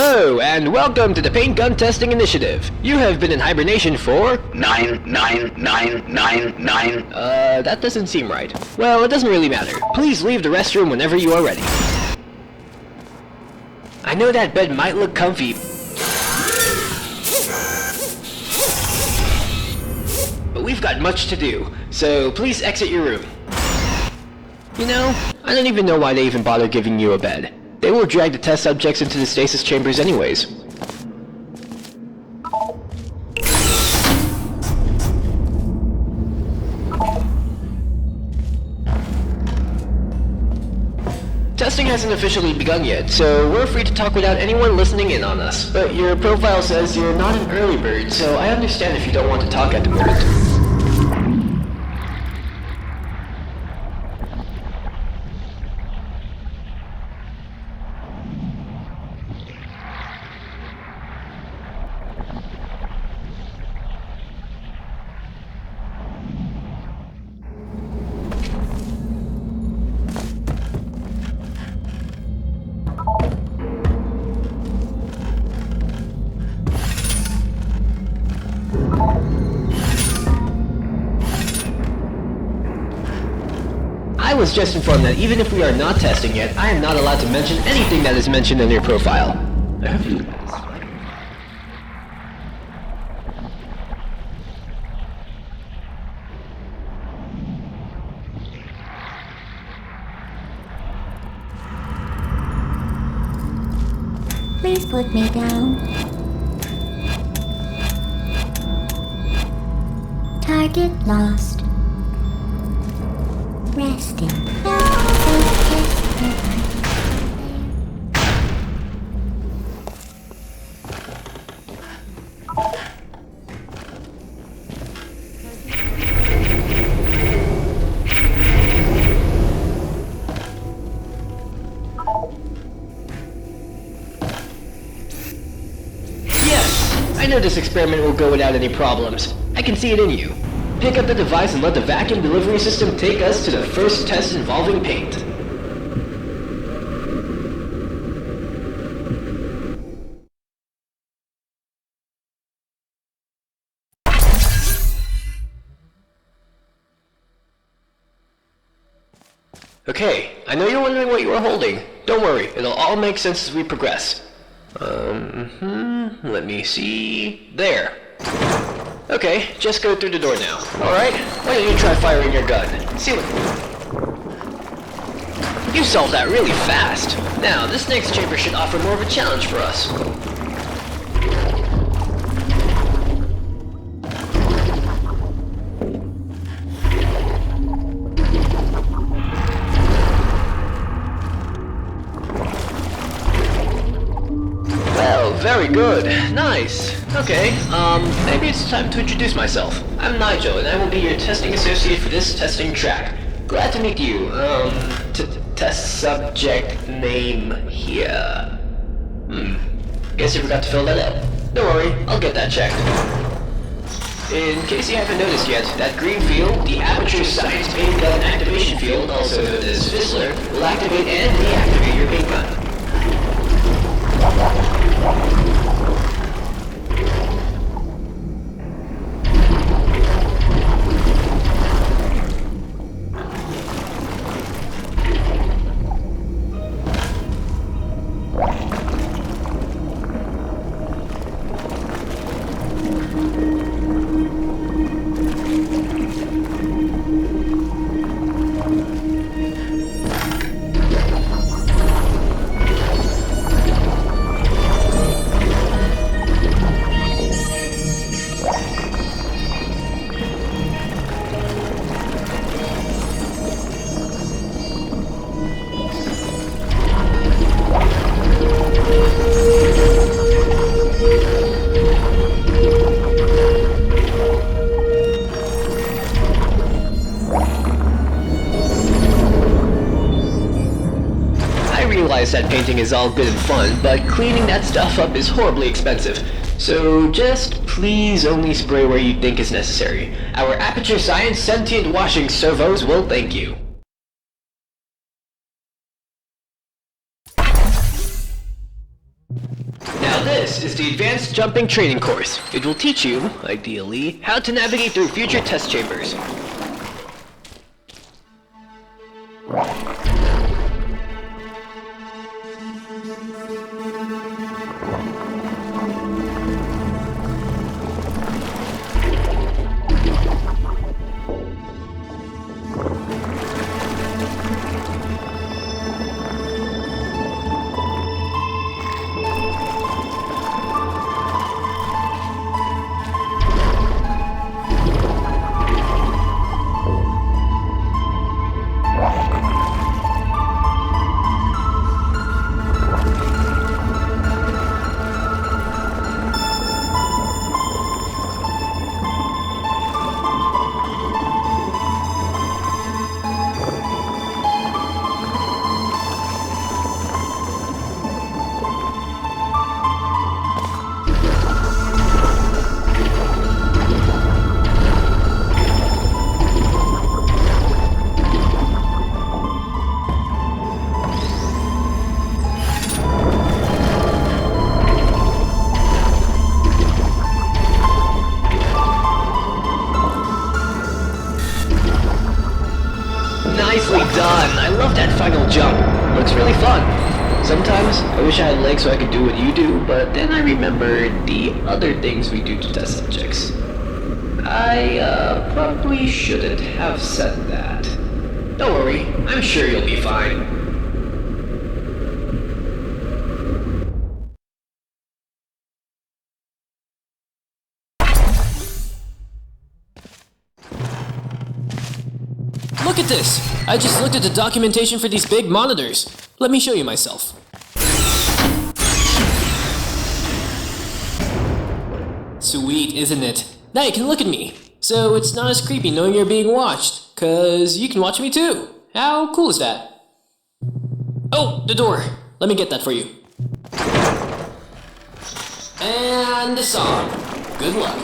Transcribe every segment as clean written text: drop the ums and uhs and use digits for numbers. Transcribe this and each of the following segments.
Hello, and welcome to the Paint Gun Testing Initiative. You have been in hibernation for... 99999. That doesn't seem right. Well, it doesn't really matter. Please leave the restroom whenever you are ready. I know that bed might look comfy, but we've got much to do, so please exit your room. You know, I don't even know why they even bother giving you a bed. They will drag the test subjects into the stasis chambers anyways. Testing hasn't officially begun yet, so we're free to talk without anyone listening in on us. But your profile says you're not an early bird, so I understand if you don't want to talk at the moment. I was just informed that even if we are not testing yet, I am not allowed to mention anything that is mentioned in your profile. I hope you... Please put me down. Target lost. Resting. I know this experiment will go without any problems. I can see it in you. Pick up the device and let the vacuum delivery system take us to the first test involving paint. Okay, I know you're wondering what you are holding. Don't worry, it'll all make sense as we progress. Let me see... There. Okay, just go through the door now. Alright, why don't you try firing your gun? See what... You solved that really fast. Now, this next chamber should offer more of a challenge for us. Very good. Nice. Okay, maybe it's time to introduce myself. I'm Nigel, and I will be your testing associate for this testing track. Glad to meet you. Test subject name here. Guess you forgot to fill that out. Don't worry, I'll get that checked. In case you haven't noticed yet, that green field, the Aperture Science Paint Gun Activation Field, also known as Fizzler, will activate and deactivate your paint gun. That painting is all good and fun, but cleaning that stuff up is horribly expensive. So just please only spray where you think is necessary. Our Aperture Science sentient washing servos will thank you. This is the Advanced Jumping Training Course. It will teach you, ideally, how to navigate through future test chambers. Nicely done! I love that final jump. Looks really fun. Sometimes I wish I had legs so I could do what you do, but then I remembered the other things we do to test subjects. I probably shouldn't have said that. Don't worry, I'm sure you'll be fine. Look at this! I just looked at the documentation for these big monitors. Let me show you myself. Sweet, isn't it? Now you can look at me. So it's not as creepy knowing you're being watched, 'cause you can watch me too. How cool is that? Oh, the door. Let me get that for you. And the song. Good luck.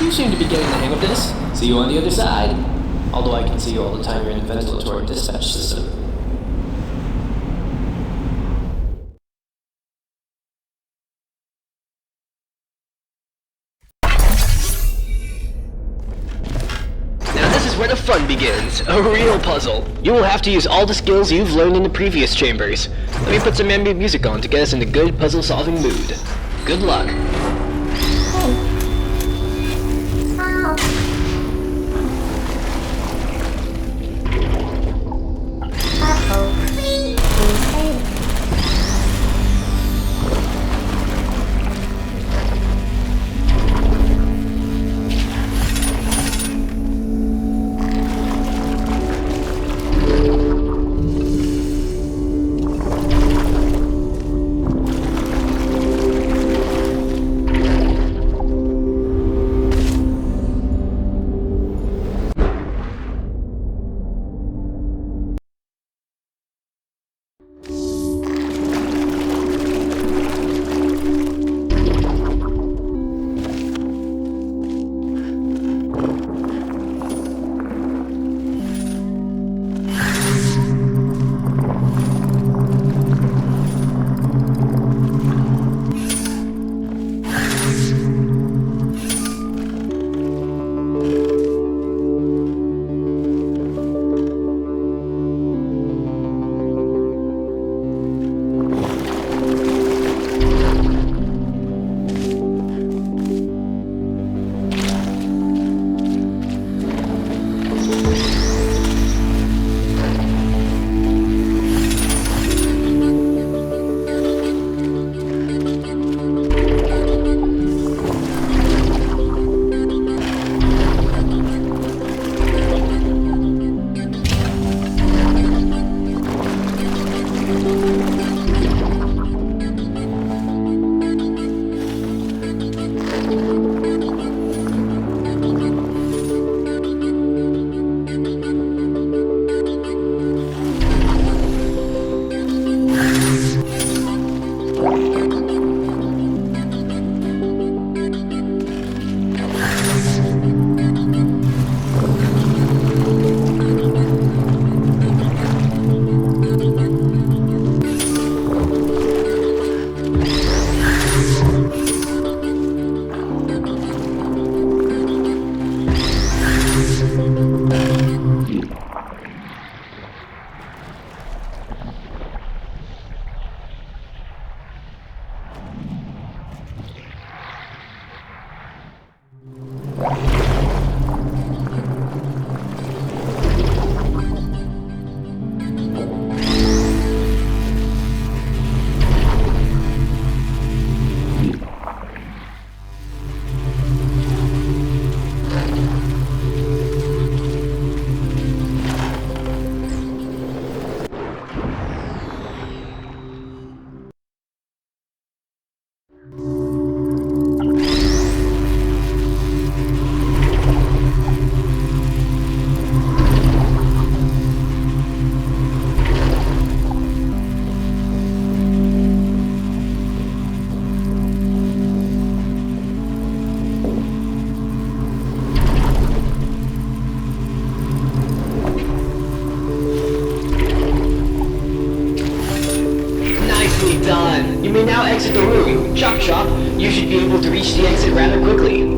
You seem to be getting the hang of this. See you on the other side. Although I can see you all the time you're in the ventilatory dispatch system. Now this is where the fun begins. A real puzzle. You will have to use all the skills you've learned in the previous chambers. Let me put some ambient music on to get us in a good puzzle-solving mood. Good luck. Chop chop, you should be able to reach the exit rather quickly.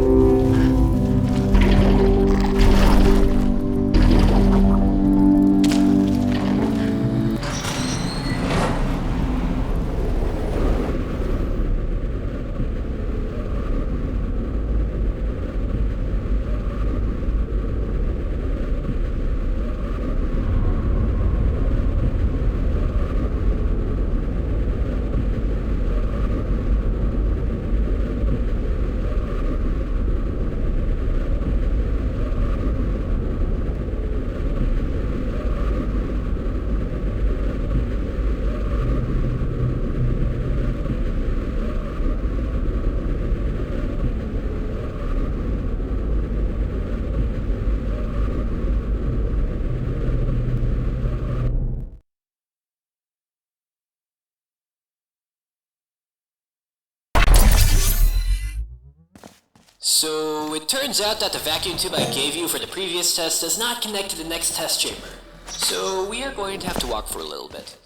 So, it turns out that the vacuum tube I gave you for the previous test does not connect to the next test chamber. So, we are going to have to walk for a little bit.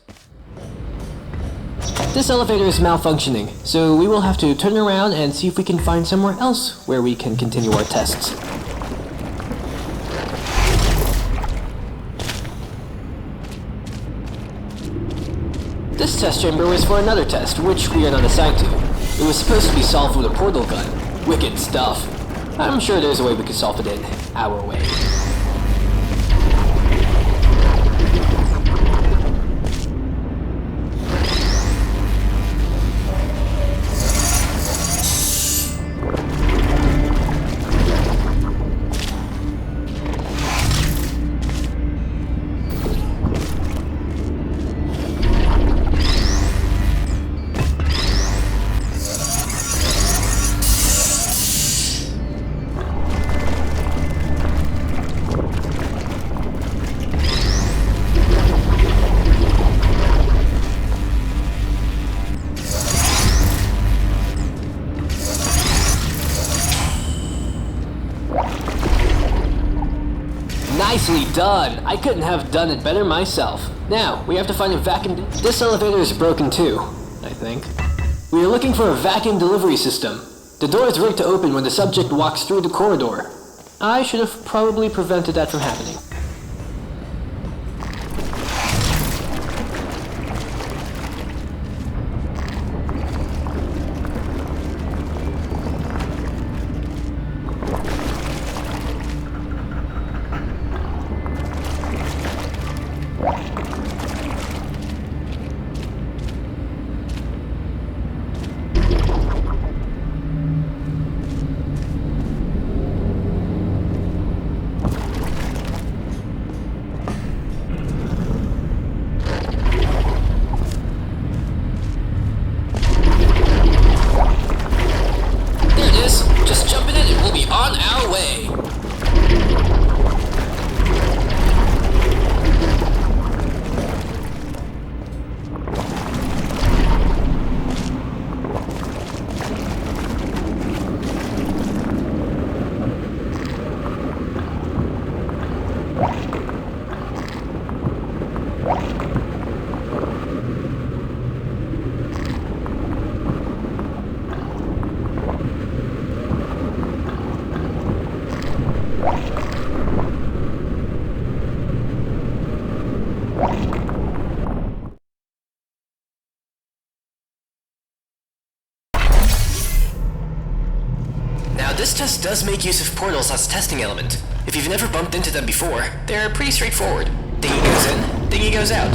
This elevator is malfunctioning, so we will have to turn around and see if we can find somewhere else where we can continue our tests. This test chamber was for another test, which we are not assigned to. It was supposed to be solved with a portal gun. Wicked stuff. I'm sure there's a way we could solve it in our way. Nicely done! I couldn't have done it better myself. Now, we have to find a vacuum... This elevator is broken too, I think. We are looking for a vacuum delivery system. The door is rigged to open when the subject walks through the corridor. I should have probably prevented that from happening. Just jump in it and we'll be on our way. Now this test does make use of portals as a testing element. If you've never bumped into them before, they're pretty straightforward. Thingy goes in, thingy goes out.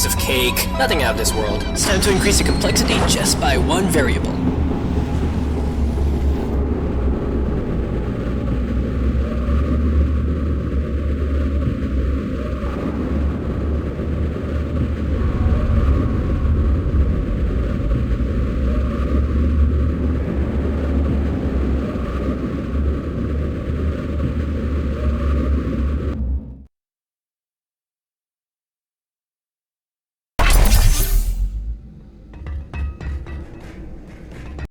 piece of cake. Nothing out of this world. It's time to increase the complexity just by one variable.